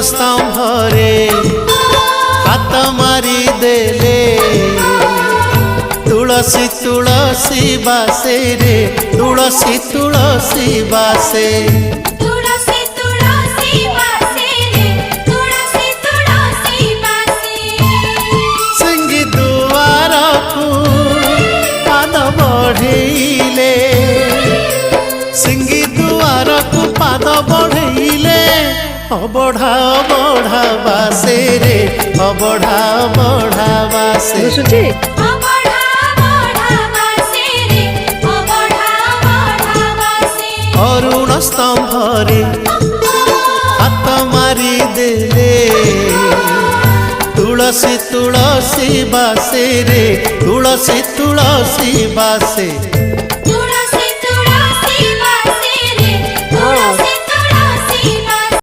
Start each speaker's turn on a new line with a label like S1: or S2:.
S1: स्तंभरे हाथ मारी देले तुलसी तुलसी बासे रे तुलसी तुलसी बासे
S2: तुलसी तुलसी बासे रे तुलसी तुलसी बासे
S1: सिंगी दुआर को पाद बढ़ेले सिंगी दुआर को पाद बढ़ेले अबढ़ा अबढ़ा बासे रे अबढ़ा अबढ़ा बासे अरुण स्तंभरे हाथ मारी देले तुलसी तुलसी बासे रे तुलसी तुलसी बासे।